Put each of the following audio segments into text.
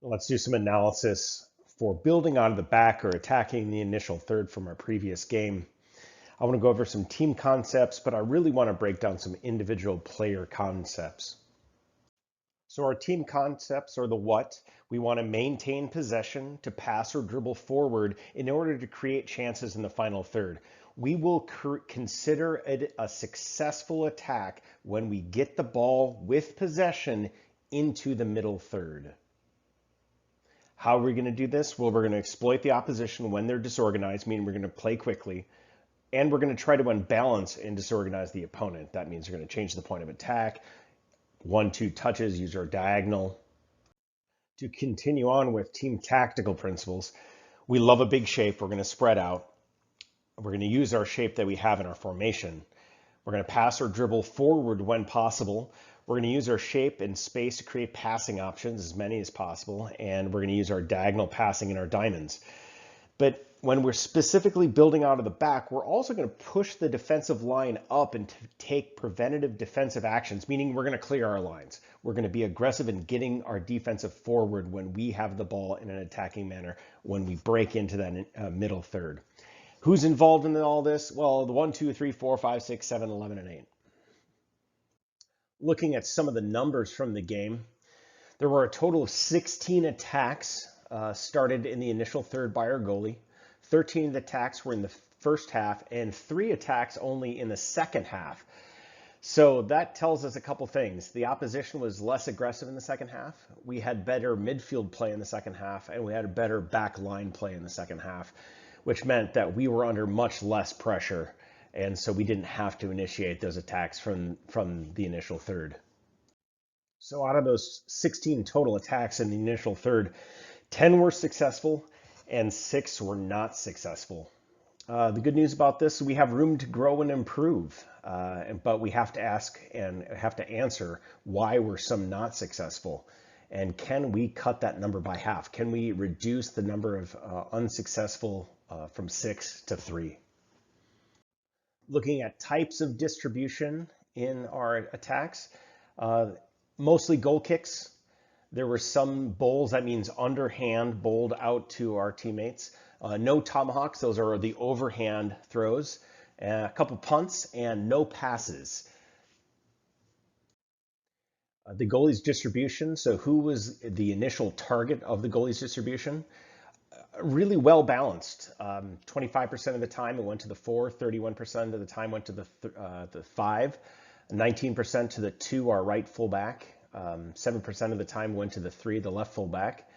Let's do some analysis for building out of the back or attacking the initial third from our previous game. I want to go over some team concepts, but I really want to break down some individual player concepts. So our team concepts are the what. We want to maintain possession, to pass or dribble forward in order to create chances in the final third. We will consider it a successful attack when we get the ball with possession into the middle third. How are we going to do this? Well, we're going to exploit the opposition when they're disorganized, meaning we're going to play quickly, and we're going to try to unbalance and disorganize the opponent. That means we're going to change the point of attack, 1-2 touches, use our diagonal. To continue on with team tactical principles, we love a big shape. We're going to spread out. We're going to use our shape that we have in our formation. We're going to pass or dribble forward when possible. We're going to use our shape and space to create passing options, as many as possible, and we're going to use our diagonal passing and our diamonds. But when we're specifically building out of the back, we're also going to push the defensive line up and take preventative defensive actions, meaning we're going to clear our lines. We're going to be aggressive in getting our defensive forward when we have the ball in an attacking manner, when we break into that middle third. Who's involved in all this? Well, the 1, 2, 3, 4, 5, 6, 7, 11, and 8. Looking at some of the numbers from the game, there were a total of 16 attacks started in the initial third by our goalie. 13 of the attacks were in the first half and 3 attacks only in the second half. So that tells us a couple things. The opposition was less aggressive in the second half. We had better midfield play in the second half, and we had a better back line play in the second half, which meant that we were under much less pressure. And so we didn't have to initiate those attacks from the initial third. So out of those 16 total attacks in the initial third, 10 were successful and 6 were not successful. The good news about this, we have room to grow and improve, but we have to ask and have to answer why were some not successful, and can we cut that number by half? Can we reduce the number of unsuccessful from 6 to 3? Looking at types of distribution in our attacks, mostly goal kicks. There were some bowls, that means underhand bowled out to our teammates. No tomahawks, those are the overhand throws. A couple punts and no passes. The goalie's distribution, so who was the initial target of the goalie's distribution? Really well balanced. 25% of the time it went to the 4, 31% of the time went to the 5, 19% to the 2, our right fullback. 7% of the time went to the 3, the left fullback,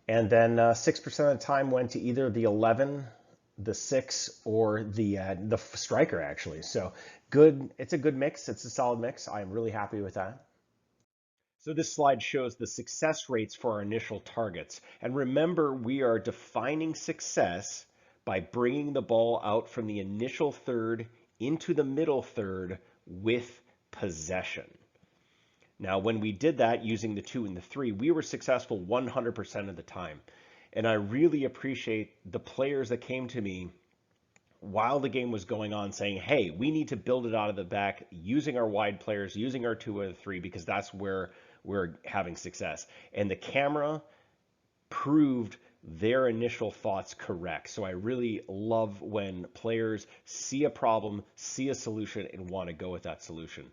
and then 6% of the time went to either the 11, the 6, or the striker, actually. So good. It's a good mix. It's a solid mix. I'm really happy with that. So this slide shows the success rates for our initial targets. And remember, we are defining success by bringing the ball out from the initial third into the middle third with possession. Now, when we did that using the 2 and the 3, we were successful 100% of the time. And I really appreciate the players that came to me while the game was going on saying, hey, we need to build it out of the back using our wide players, using our 2 and 3, because that's where we're having success. And the camera proved their initial thoughts correct. So I really love when players see a problem, see a solution, and want to go with that solution.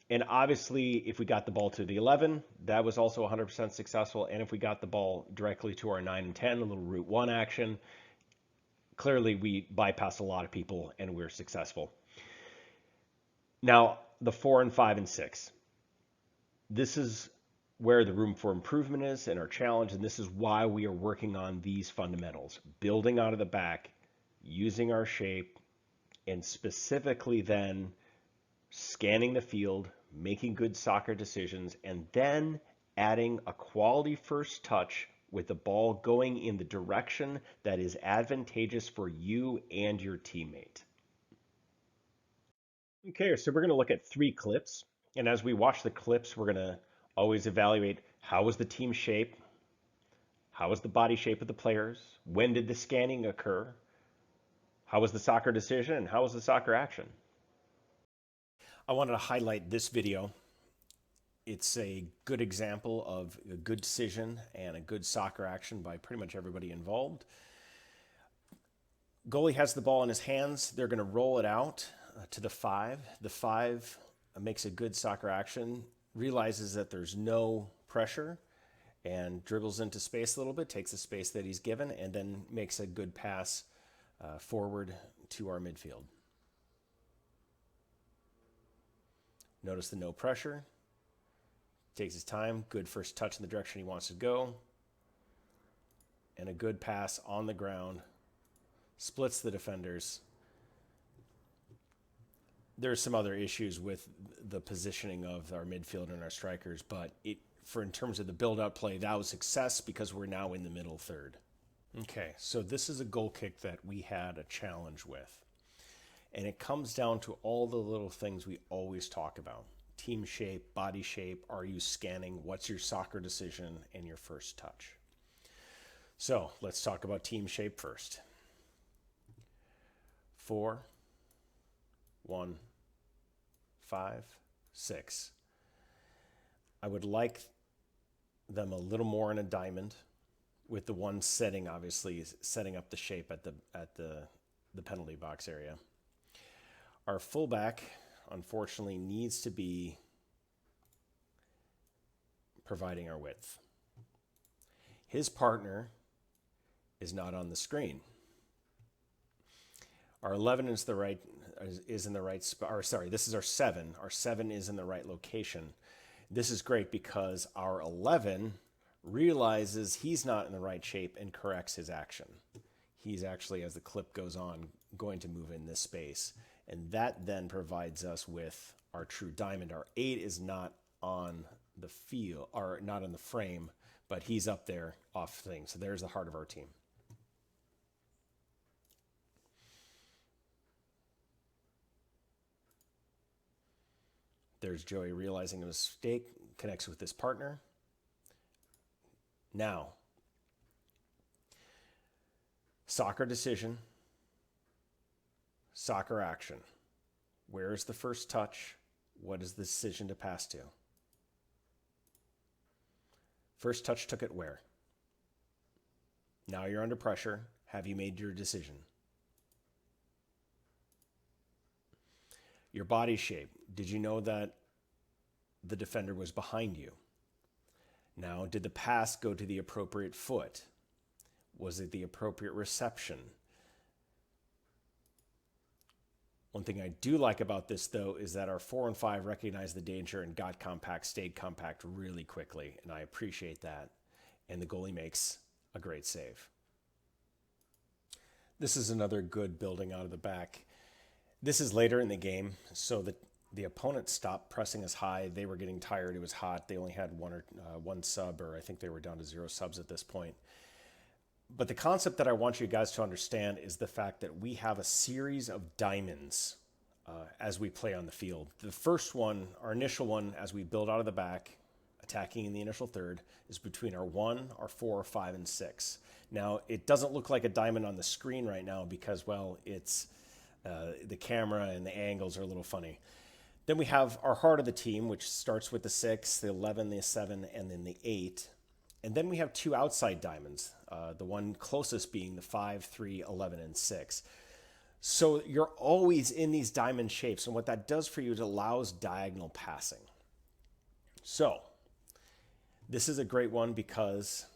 And obviously, if we got the ball to the 11, that was also 100% successful. And if we got the ball directly to our 9 and 10, a little route 1 action, clearly we bypassed a lot of people and we're successful. Now, the 4 and 5 and 6. This is where the room for improvement is and our challenge, and this is why we are working on these fundamentals. Building out of the back, using our shape, and specifically then scanning the field, making good soccer decisions, and then adding a quality first touch with the ball going in the direction that is advantageous for you and your teammate. Okay, so we're going to look at 3 clips. And as we watch the clips, we're going to always evaluate how was the team shape, how was the body shape of the players, when did the scanning occur, how was the soccer decision, and how was the soccer action. I wanted to highlight this video it's a good example of a good decision and a good soccer action by pretty much everybody involved. Goalie has the ball in his hands. They're going to roll it out to the 5. The 5 makes a good soccer action, realizes that there's no pressure, and dribbles into space a little bit, takes the space that he's given, and then makes a good pass forward to our midfield. Notice the no pressure. Takes his time. Good first touch in the direction he wants to go. And a good pass on the ground. Splits the defenders. There's some other issues with the positioning of our midfield and our strikers, but in terms of the build-up play, that was success because we're now in the middle third. Okay, so this is a goal kick that we had a challenge with. And it comes down to all the little things we always talk about. Team shape, body shape, are you scanning, what's your soccer decision, and your first touch. So let's talk about team shape first. 4, 1, 5, 6. I would like them a little more in a diamond, with the one setting, obviously, setting up the shape at the penalty box area. Our fullback, unfortunately, needs to be providing our width. His partner is not on the screen. Our 11 is in the right spot. Or sorry, this is our 7. Our 7 is in the right location. This is great because our 11 realizes he's not in the right shape and corrects his action. He's actually, as the clip goes on, going to move in this space. And that then provides us with our true diamond. Our 8 is not on the field, or not on the frame, but he's up there off things. So there's the heart of our team. There's Joey realizing a mistake, connects with his partner. Now, soccer decision, soccer action. Where is the first touch? What is the decision to pass to? First touch took it where? Now you're under pressure. Have you made your decision? Your body shape. Did you know that the defender was behind you? Now, did the pass go to the appropriate foot? Was it the appropriate reception? One thing I do like about this, though, is that our 4 and 5 recognized the danger and got compact, stayed compact really quickly, and I appreciate that. And the goalie makes a great save. This is another good building out of the back. This is later in the game, so the opponent stopped pressing us high. They were getting tired. It was hot. They only had one sub, or I think they were down to 0 subs at this point. But the concept that I want you guys to understand is the fact that we have a series of diamonds as we play on the field. The first one, our initial one, as we build out of the back, attacking in the initial third, is between our 1, our 4, 5, and 6. Now, it doesn't look like a diamond on the screen right now because, well, it's the camera and the angles are a little funny. Then we have our heart of the team, which starts with the 6, the 11, the 7, and then the 8. And then we have 2 outside diamonds, the one closest being the 5, 3, 11, and 6. So you're always in these diamond shapes. And what that does for you is it allows diagonal passing. So this is a great one because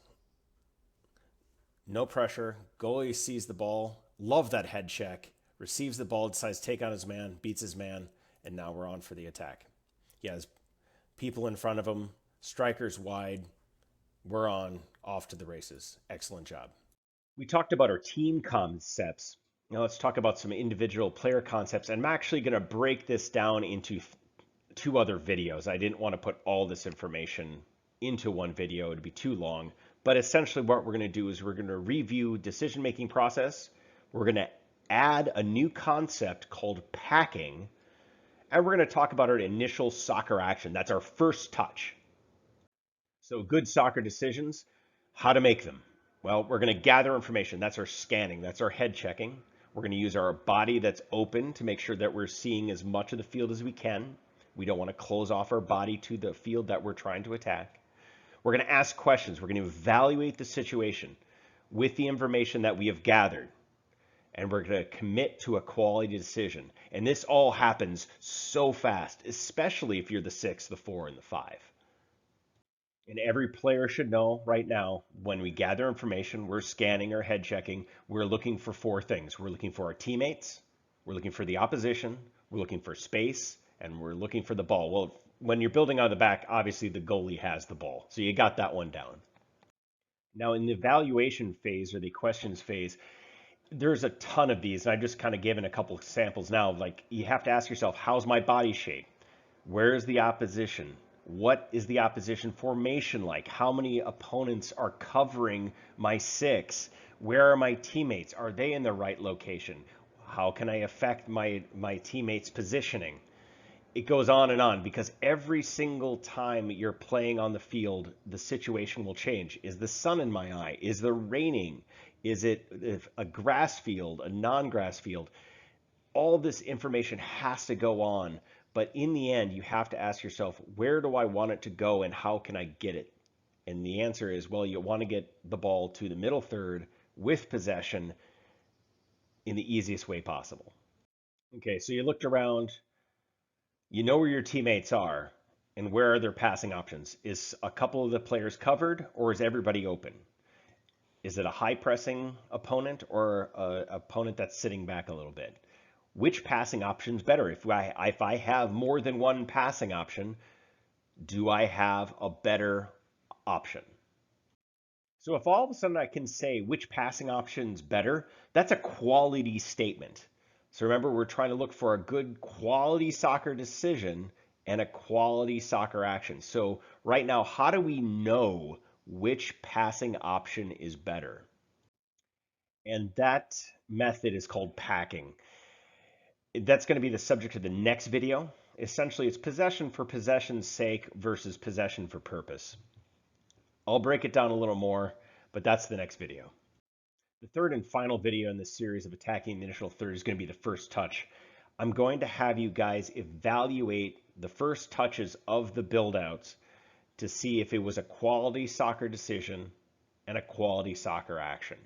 no pressure. Goalie sees the ball. Love that head check. Receives the ball, decides to take on his man, beats his man, and now we're on for the attack. He has people in front of him, strikers wide. We're on, off to the races. Excellent job. We talked about our team concepts. Now let's talk about some individual player concepts. And I'm actually going to break this down into 2 other videos. I didn't want to put all this information into one video. It'd be too long. But essentially what we're going to do is we're going to review decision-making process. We're going to add a new concept called packing. And we're going to talk about our initial soccer action. That's our first touch. So good soccer decisions, how to make them. Well, we're going to gather information. That's our scanning. That's our head checking. We're going to use our body that's open to make sure that we're seeing as much of the field as we can. We don't want to close off our body to the field that we're trying to attack. We're going to ask questions. We're going to evaluate the situation with the information that we have gathered. And we're going to commit to a quality decision. And this all happens so fast, especially if you're the 6, the 4, and the 5. And every player should know right now, when we gather information, we're scanning or head checking, we're looking for 4 things. We're looking for our teammates, we're looking for the opposition, we're looking for space, and we're looking for the ball. Well, when you're building on the back, obviously the goalie has the ball. So you got that one down. Now in the evaluation phase or the questions phase, there's a ton of these, and I've just kind of given a couple of samples now. Like, you have to ask yourself, how's my body shape? Where is the opposition? What is the opposition formation like? How many opponents are covering my 6? Where are my teammates? Are they in the right location? How can I affect my teammates' positioning? It goes on because every single time you're playing on the field, the situation will change. Is the sun in my eye? Is it raining? Is it a grass field, a non-grass field? All this information has to go on, but in the end, you have to ask yourself, where do I want it to go and how can I get it? And the answer is, well, you want to get the ball to the middle third with possession in the easiest way possible. Okay, so you looked around, you know where your teammates are and where are their passing options. Is a couple of the players covered or is everybody open? Is it a high pressing opponent or an opponent that's sitting back a little bit? Which passing option is better? If I have more than one passing option, do I have a better option? So if all of a sudden I can say which passing option is better, that's a quality statement. So remember, we're trying to look for a good quality soccer decision and a quality soccer action. So right now, how do we know which passing option is better? And that method is called packing. That's going to be the subject of the next video. Essentially, it's possession for possession's sake versus possession for purpose. I'll break it down a little more, but that's the next video. The third and final video in this series of attacking the initial third is going to be the first touch. I'm going to have you guys evaluate the first touches of the build-outs to see if it was a quality soccer decision and a quality soccer action.